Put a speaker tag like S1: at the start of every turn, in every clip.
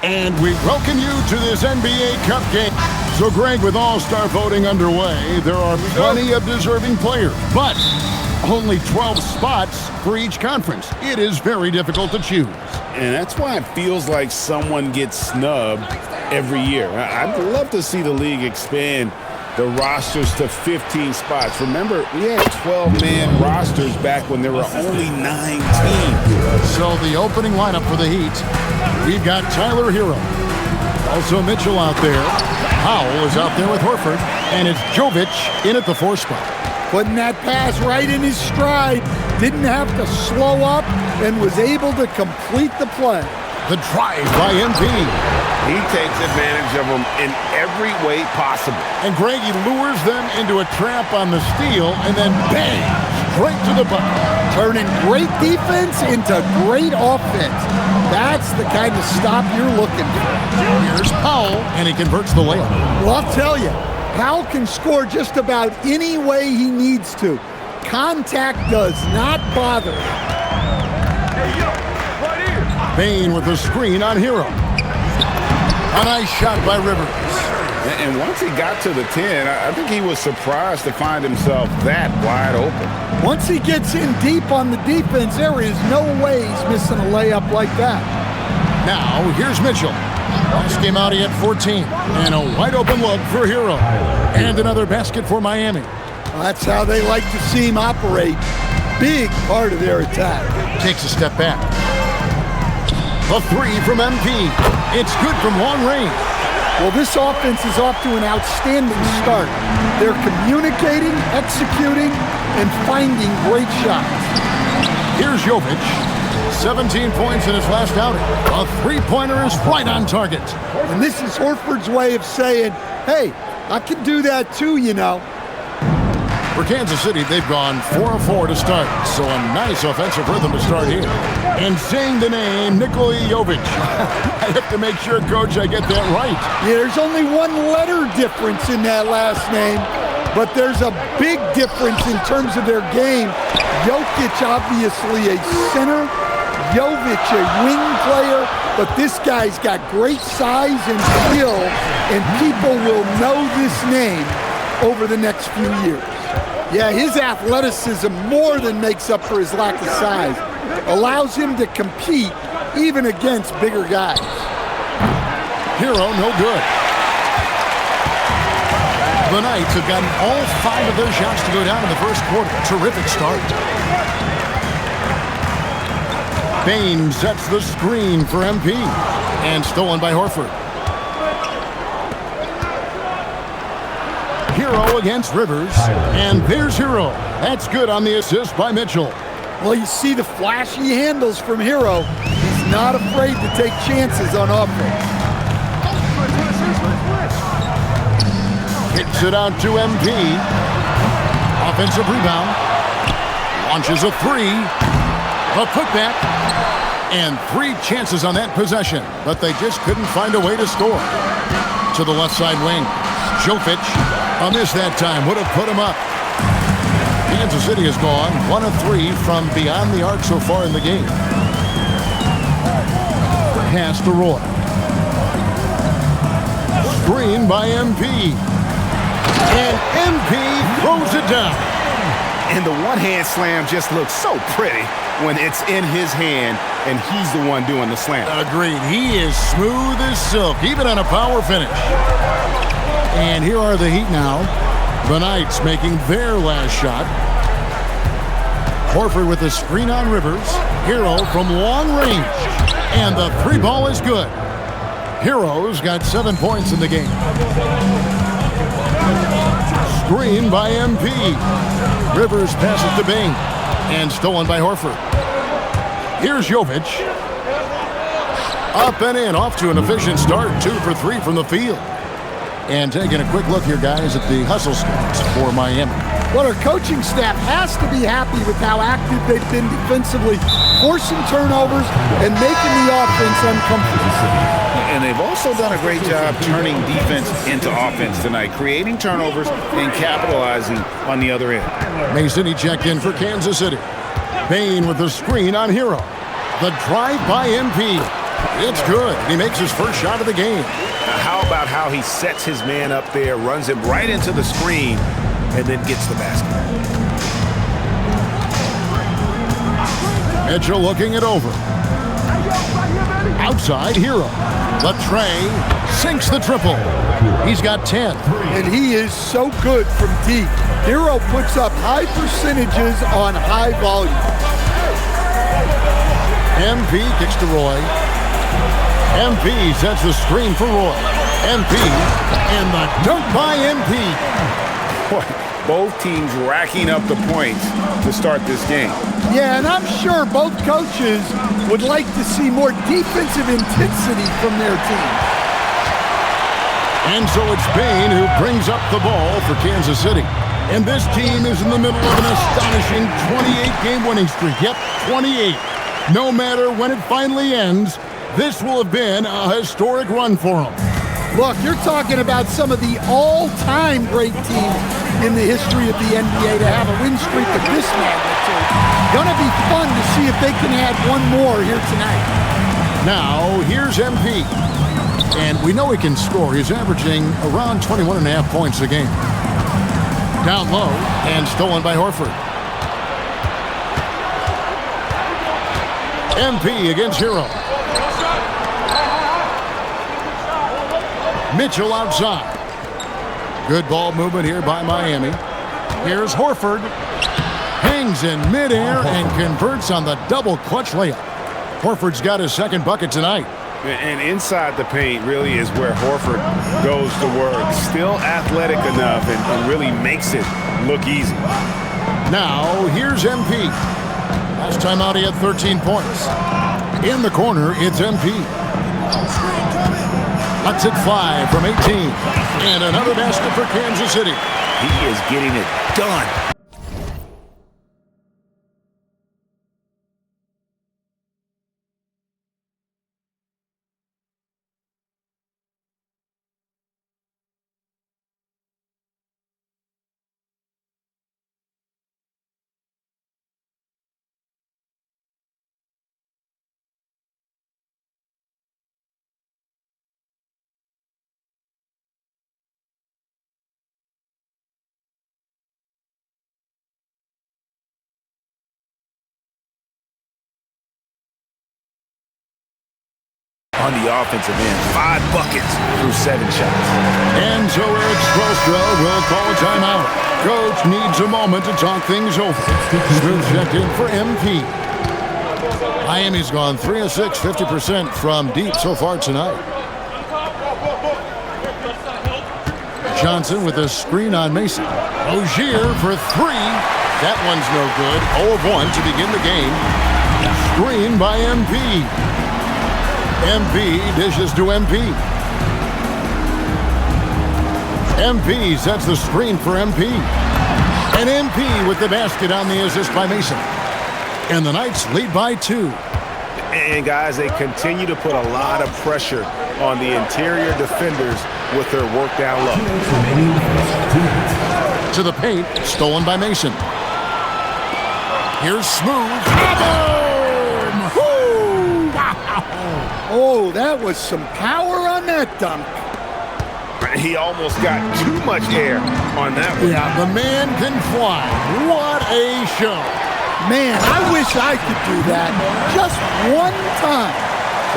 S1: And we welcome you to this NBA Cup game. So, Greg, with all-star voting underway, there are plenty of deserving players, but only 12 spots for each conference. It is very difficult to choose.
S2: And that's why it feels like someone gets snubbed every year. I'd love to see the league expand the rosters to 15 spots. Remember, we had 12-man rosters back when there were only 9 teams.
S1: So the opening lineup for the Heat, we've got Tyler Hero. Also Mitchell out there. Powell is out there with Horford. And it's Jovic in at the 4 spot.
S3: Putting that pass right in his stride. Didn't have to slow up and was able to complete the play.
S1: The drive by MP.
S2: He takes advantage of them in every way possible.
S1: And Greg, he lures them into a trap on the steal, and then bang, straight to the bucket.
S3: Turning great defense into great offense. That's the kind of stop you're looking for.
S1: Here's Powell, and he converts the layup.
S3: Well, I'll tell you, Powell can score just about any way he needs to. Contact does not bother him.
S1: Bain with the screen on Hero. A nice shot by Rivers.
S2: And once he got to the 10, I think he was surprised to find himself that wide open.
S3: Once he gets in deep on the defense, there is no way he's missing a layup like that.
S1: Now, here's Mitchell. Last game out, he had 14. And a wide open look for Hero. And another basket for Miami.
S3: Well, that's how they like to see him operate. Big part of their attack.
S1: Takes a step back. A 3 from MP. It's good from long range.
S3: Well, this offense is off to an outstanding start. They're communicating, executing, and finding great shots.
S1: Here's Jovic. 17 points in his last outing. A three-pointer is right on target.
S3: And this is Horford's way of saying, hey, I can do that too, you know.
S1: For Kansas City, they've gone 4 of 4 to start, so a nice offensive rhythm to start here. And saying the name, Nikola Jovic. I have to make sure, Coach, I get that right.
S3: Yeah, there's only one letter difference in that last name, but there's a big difference in terms of their game. Jokic, obviously a center. Jovic, a wing player, but this guy's got great size and skill, and people will know this name over the next few years. Yeah, his athleticism more than makes up for his lack of size. Allows him to compete even against bigger guys.
S1: Hero, no good. The Knights have gotten all 5 of their shots to go down in the first quarter. Terrific start. Bain sets the screen for MP. And stolen by Horford. Hero against Rivers. And there's Hero. That's good on the assist by Mitchell.
S3: Well, you see the flashy handles from Hero. He's not afraid to take chances on offense.
S1: Kicks it out to MP. Offensive rebound. Launches a 3. A putback. And 3 chances on that possession, but they just couldn't find a way to score. To the left side wing. Jovic, a miss that time, would have put him up. Kansas City has gone 1 of 3 from beyond the arc so far in the game. Pass to Roy. Screen by MP. And MP throws it down.
S2: And the one-hand slam just looks so pretty when it's in his hand and he's the one doing the slam.
S1: Agreed. He is smooth as silk, even on a power finish. And here are the Heat now. The Knights making their last shot. Horford with the screen on Rivers. Hero from long range. And the 3 ball is good. Hero's got 7 points in the game. Screen by MP. Rivers passes to Bain. And stolen by Horford. Here's Jovic. Up and in, off to an efficient start. 2 for 3 from the field. And taking a quick look here, guys, at the hustle stats for Miami.
S3: Well, our coaching staff has to be happy with how active they've been defensively, forcing turnovers and making the offense uncomfortable.
S2: And they've also done a great job turning defense into offense tonight, creating turnovers and capitalizing on the other end.
S1: Mason, he checked in for Kansas City. Bain with the screen on Hero. The drive by MP. It's good. He makes his first shot of the game.
S2: Now, how about how he sets his man up there, runs him right into the screen, and then gets the basket?
S1: Mitchell looking it over. Outside, Hero. Latrey sinks the triple. He's got 10.
S3: And he is so good from deep. Hero puts up high percentages on high volume.
S1: MP kicks to Roy. MP sets the screen for Roy. MP and the dunk by MP.
S2: Boy, both teams racking up the points to start this game.
S3: Yeah, and I'm sure both coaches would like to see more defensive intensity from their team.
S1: And so it's Bain who brings up the ball for Kansas City. And this team is in the middle of an astonishing 28-game winning streak. Yep, 28. No matter when it finally ends, this will have been a historic run for them.
S3: Look, you're talking about some of the all-time great teams in the history of the NBA to have a win streak of this magnitude. Gonna be fun to see if they can add one more here tonight.
S1: Now, here's MP. And we know he can score. He's averaging around 21.5 points a game. Down low and stolen by Horford. MP against Hero. Mitchell outside. Good ball movement here by Miami. Here's Horford. Hangs in midair and converts on the double clutch layup. Horford's got his second bucket tonight.
S2: And inside the paint really is where Horford goes to work. Still athletic enough and really makes it look easy.
S1: Now, here's MP. Last time out, he had 13 points. In the corner, it's MP. Lets it fly from 18. And another basket for Kansas City.
S2: He is getting it done. On the offensive end, 5 buckets through 7 shots.
S1: And so Eric Spoelstra will call a timeout. Coach needs a moment to talk things over. Smooth checked in for MP. Miami's gone 3 of 6, 50% from deep so far tonight. Johnson with a screen on Mason. Rozier for 3. That one's no good. 0 of 1 to begin the game. Screen by MP. MP dishes to MP. MP sets the screen for MP. And MP with the basket on the assist by Mason. And the Knights lead by 2.
S2: And guys, they continue to put a lot of pressure on the interior defenders with their work down low.
S1: To the paint, stolen by Mason. Here's Smooth.
S3: Oh, that was some power on that dunk.
S2: He almost got too much air on that one.
S1: Yeah, the man can fly. What a show.
S3: Man, I wish I could do that just one time.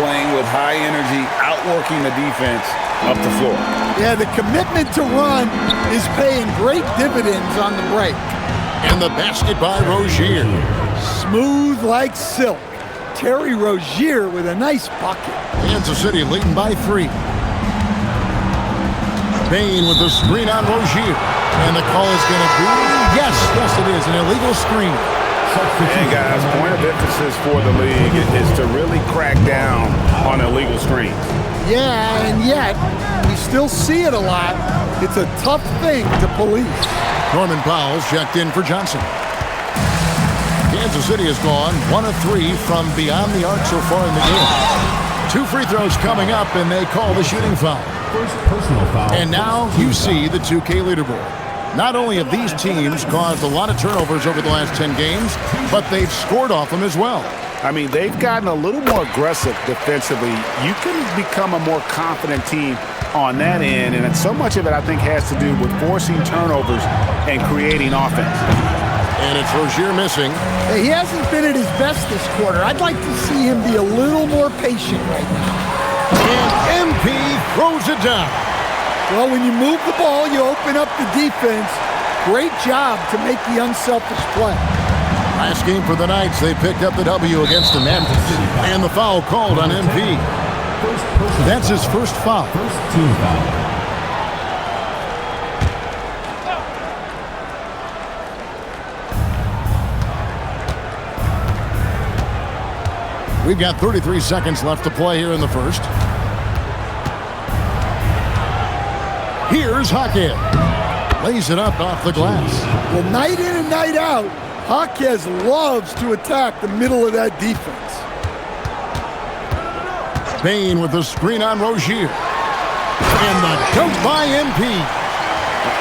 S2: Playing with high energy, outworking the defense up the floor.
S3: Yeah, the commitment to run is paying great dividends on the break.
S1: And the basket by Rozier.
S3: Smooth like silk. Terry Rozier with a nice bucket.
S1: Kansas City leading by 3. Bain with the screen on Rozier. And the call is going to be, yes, it is, an illegal screen.
S2: And guys, point of emphasis for the league is to really crack down on illegal screens.
S3: Yeah, and yet, we still see it a lot. It's a tough thing to police.
S1: Norman Powell's checked in for Johnson. Kansas City has gone 1 of 3 from beyond the arc so far in the game. 2 free throws coming up, and they call the shooting foul.
S4: First personal foul.
S1: And now you see the 2K leaderboard. Not only have these teams caused a lot of turnovers over the last 10 games, but they've scored off them as well.
S2: I mean, they've gotten a little more aggressive defensively. You can become a more confident team on that end, and so much of it, I think, has to do with forcing turnovers and creating offense.
S1: And it's Rozier missing.
S3: Hey, he hasn't been at his best this quarter. I'd like to see him be a little more patient right now.
S1: And MP throws it down.
S3: Well, when you move the ball, you open up the defense. Great job to make the unselfish play.
S1: Last game for the Knights, they picked up the W against the Memphis. And the foul called on MP. That's his first foul.
S4: First team foul.
S1: We've got 33 seconds left to play here in the first. Here's Hackett. Lays it up off the glass.
S3: Well, night in and night out, Jaquez loves to attack the middle of that defense.
S1: Bain with the screen on Rozier. And the dunk by MP.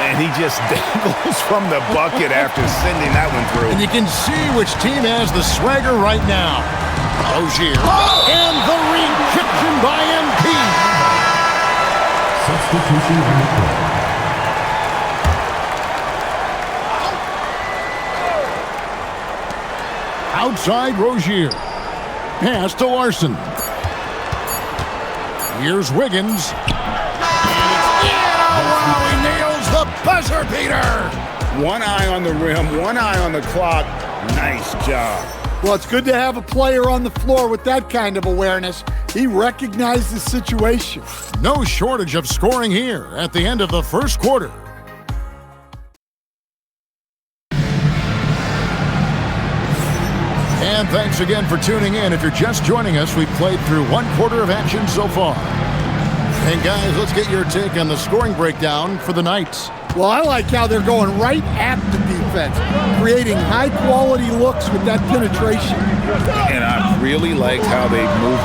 S2: And he just dangles from the bucket after sending that one through.
S1: And you can see which team has the swagger right now. Rozier. And the rejection by MP.
S4: Substitution on the court.
S1: Outside Rozier. Pass to Larson. Here's Wiggins. And it's in. Oh, wow, he nails the buzzer beater.
S2: One eye on the rim, one eye on the clock. Nice job.
S3: Well, it's good to have a player on the floor with that kind of awareness. He recognized the situation.
S1: No shortage of scoring here at the end of the first quarter. And thanks again for tuning in. If you're just joining us, we've played through one quarter of action so far. And guys, let's get your take on the scoring breakdown for the Knights.
S3: Well, I like how they're going right at the defense, creating high-quality looks with that penetration.
S2: And I really like how they moved.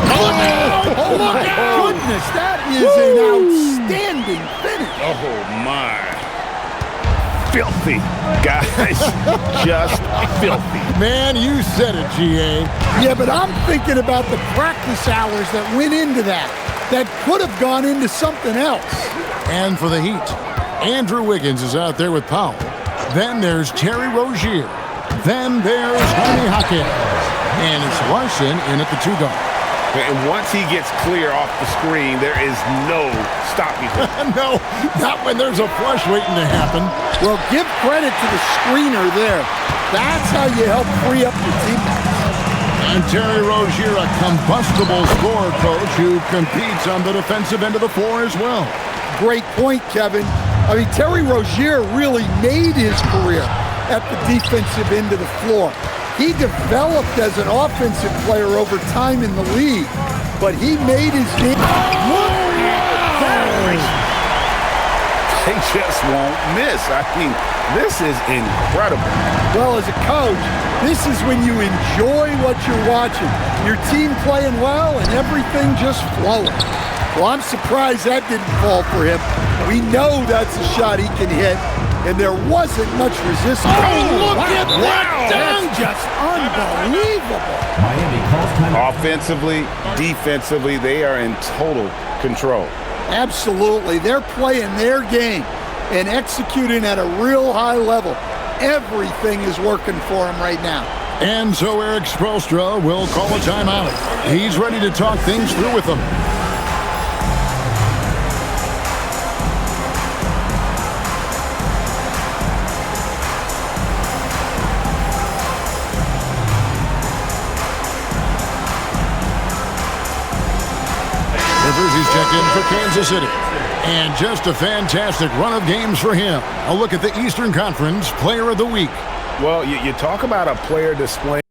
S3: Oh my goodness, that is an outstanding finish.
S2: Oh, my. Filthy, guys. Just filthy.
S1: Man, you said it, GA.
S3: Yeah, but I'm thinking about the practice hours that went into that could have gone into something else.
S1: And for the Heat, Andrew Wiggins is out there with Powell. Then there's Terry Rozier. Then there's Jaime Jaquez. And it's Larson in at the 2 guard.
S2: And once he gets clear off the screen, there is no stopping him.
S1: No, not when there's a flush waiting to happen.
S3: Well, give credit to the screener there. That's how you help free up your teammates.
S1: And Terry Rozier, a combustible scorer coach who competes on the defensive end of the floor as well.
S3: Great point, Kevin. I mean, Terry Rozier really made his career at the defensive end of the floor. He developed as an offensive player over time in the league, but he made his game. Look at that!
S2: They just won't miss. I mean, this is incredible.
S3: Well, as a coach, this is when you enjoy what you're watching. Your team playing well and everything just flowing. Well, I'm surprised that didn't fall for him. We know that's a shot he can hit, and there wasn't much resistance.
S1: Oh, look at that!
S3: That's just unbelievable.
S4: Miami calls time.
S2: Offensively, defensively, they are in total control.
S3: Absolutely. They're playing their game and executing at a real high level. Everything is working for them right now.
S1: And so Eric Spoelstra will call a timeout. He's ready to talk things through with them. He's checked in for Kansas City. And just a fantastic run of games for him. A look at the Eastern Conference Player of the Week.
S2: Well, you talk about a player displaying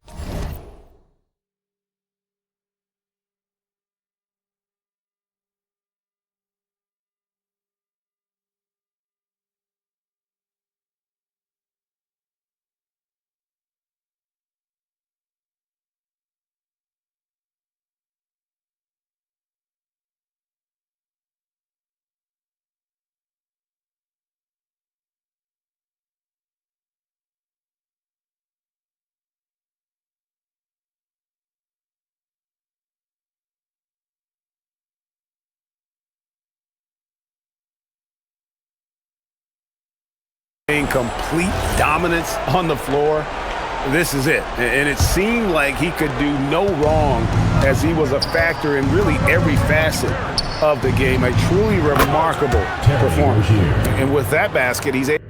S2: complete dominance on the floor. This is it. And it seemed like he could do no wrong as he was a factor in really every facet of the game. A truly remarkable performance. And with that basket, he's able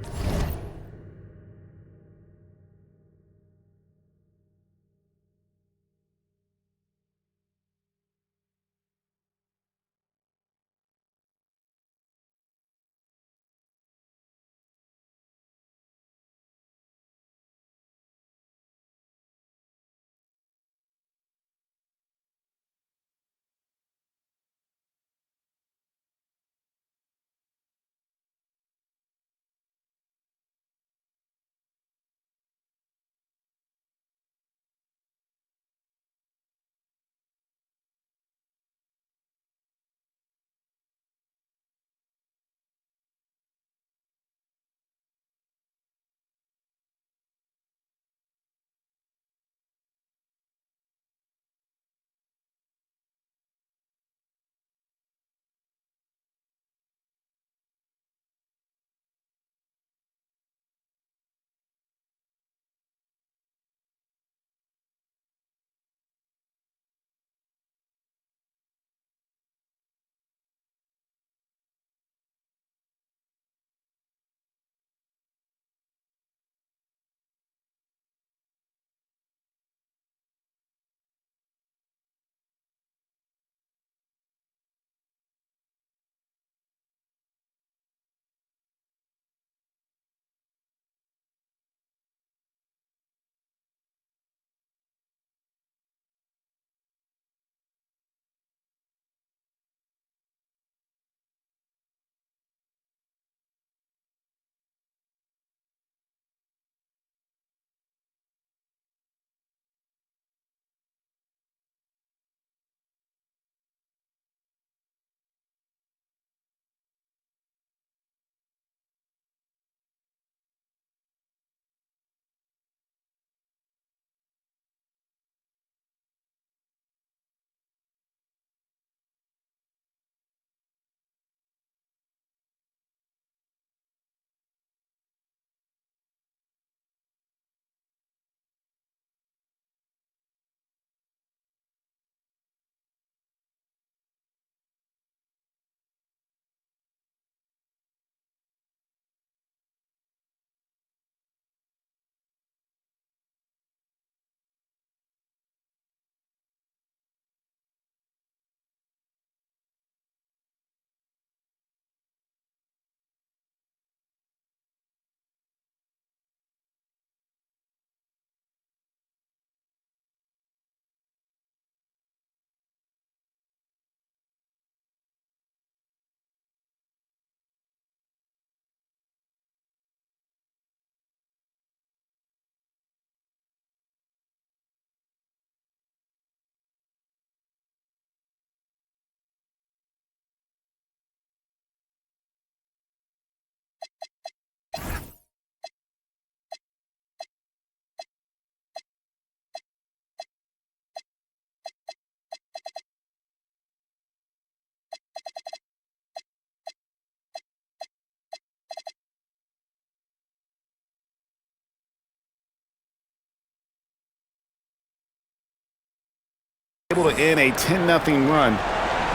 S2: able to end a 10-0 run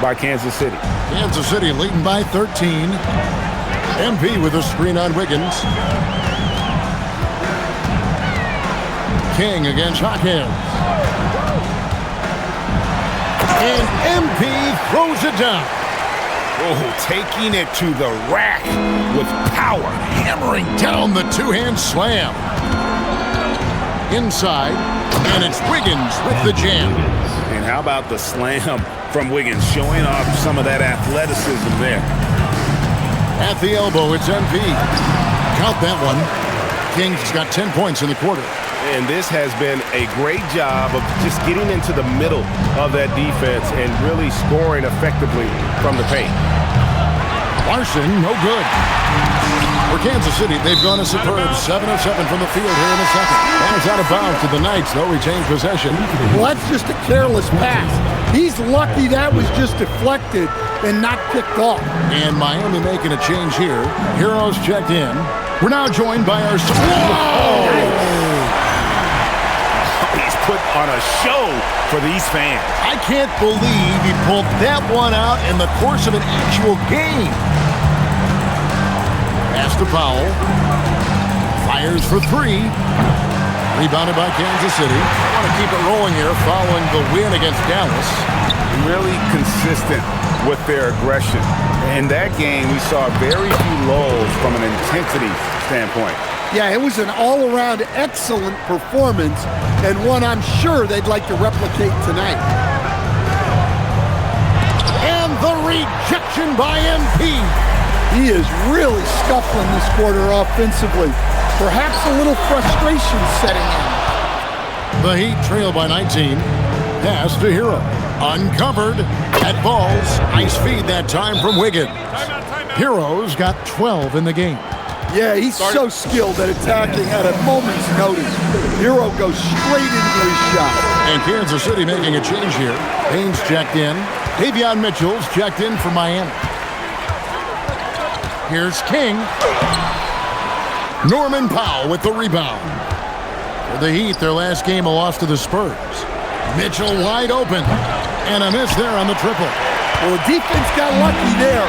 S2: by Kansas City.
S1: Kansas City leading by 13. MP with a screen on Wiggins. King against Hawkins. And MP throws it down.
S2: Oh, taking it to the rack with power.
S1: Hammering down the two-hand slam. Inside, and it's Wiggins with the jam.
S2: And how about the slam from Wiggins, showing off some of that athleticism there.
S1: At the elbow, it's MP. Count that one. Kings got 10 points in the quarter.
S2: And this has been a great job of just getting into the middle of that defense and really scoring effectively from the paint.
S1: Larson, no good. For Kansas City, they've gone a superb 7 of 7 from the field here in the second. Pass out of bounds to the Knights. They'll retain possession.
S3: Well, that's just a careless pass. He's lucky that was just deflected and not picked off.
S1: And Miami making a change here. Heroes checked in. We're now joined by our...
S2: He's put on a show for these fans.
S1: I can't believe he pulled that one out in the course of an actual game. Pass to Powell. Fires for three. Rebounded by Kansas City. I want to keep it rolling here following the win against Dallas.
S2: Really consistent with their aggression. In that game, we saw very few lulls from an intensity standpoint.
S3: Yeah, it was an all-around excellent performance, and one I'm sure they'd like to replicate tonight.
S1: And the rejection by MP.
S3: He is really scuffling this quarter offensively. Perhaps a little frustration setting in.
S1: The Heat trail by 19. Pass to Hero. Uncovered. At balls. Nice feed that time from Wiggins. Hero's got 12 in the game.
S3: Yeah, he's so skilled at attacking at a moment's notice. Hero goes straight into his shot.
S1: And Kansas City making a change here. Payne's checked in. Davion Mitchell's checked in for Miami. Here's King. Norman Powell with the rebound. For the Heat, their last game a loss to the Spurs. Mitchell wide open. And a miss there on the triple.
S3: Well, the defense got lucky there.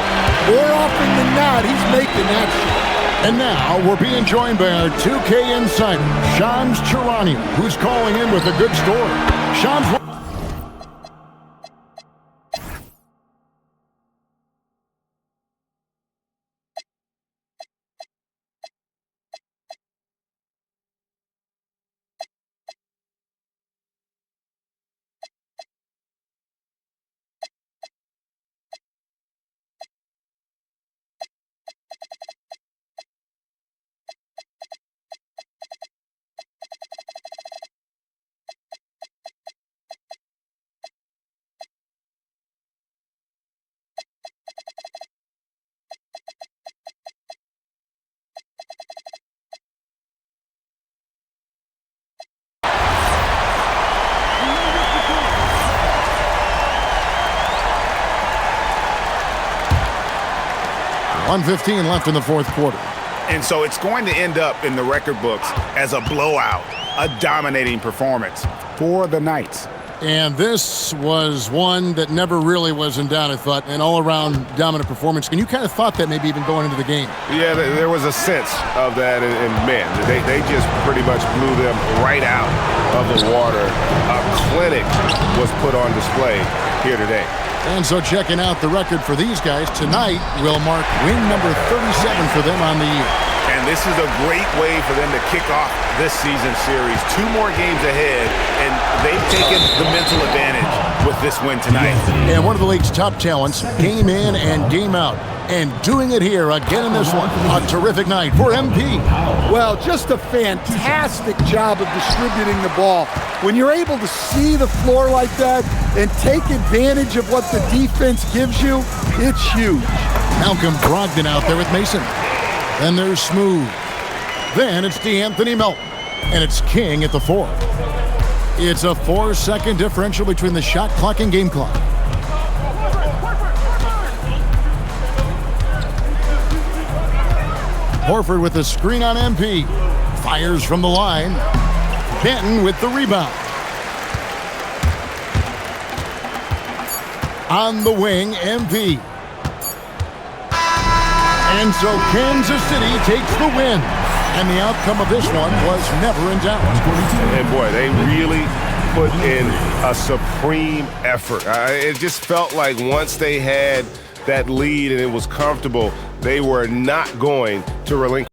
S3: More often than not, he's making that shot.
S1: And now we're being joined by our 2K insider, Shams Charania, who's calling in with a good story. Shams. .115 left in the fourth quarter.
S2: And so it's going to end up in the record books as a blowout, a dominating performance for the Knights.
S1: And this was one that never really was in doubt, I thought, an all-around dominant performance. And you kind of thought that maybe even going into the game.
S2: Yeah, there was a sense of that in men. They just pretty much blew them right out of the water. A clinic was put on display here today.
S1: And so checking out the record for these guys, tonight will mark win number 37 for them on the year.
S2: And this is a great way for them to kick off this season series. 2 more games ahead, and they've taken the mental advantage with this win tonight.
S1: And one of the league's top talents, game in and game out. And doing it here again in this one. A terrific night for MP.
S3: Well, just a fantastic job of distributing the ball. When you're able to see the floor like that and take advantage of what the defense gives you, it's huge.
S1: Malcolm Brogdon out there with Mason. Then there's Smooth. Then it's DeAnthony Melton. And it's King at the 4th. It's a 4-second differential between the shot clock and game clock. Horford with the screen on MP. Fires from the line. Benton with the rebound. On the wing, MP. And so Kansas City takes the win. And the outcome of this one was never in doubt.
S2: And boy, they really put in a supreme effort. It just felt like once they had that lead and it was comfortable, they were not going to relinquish.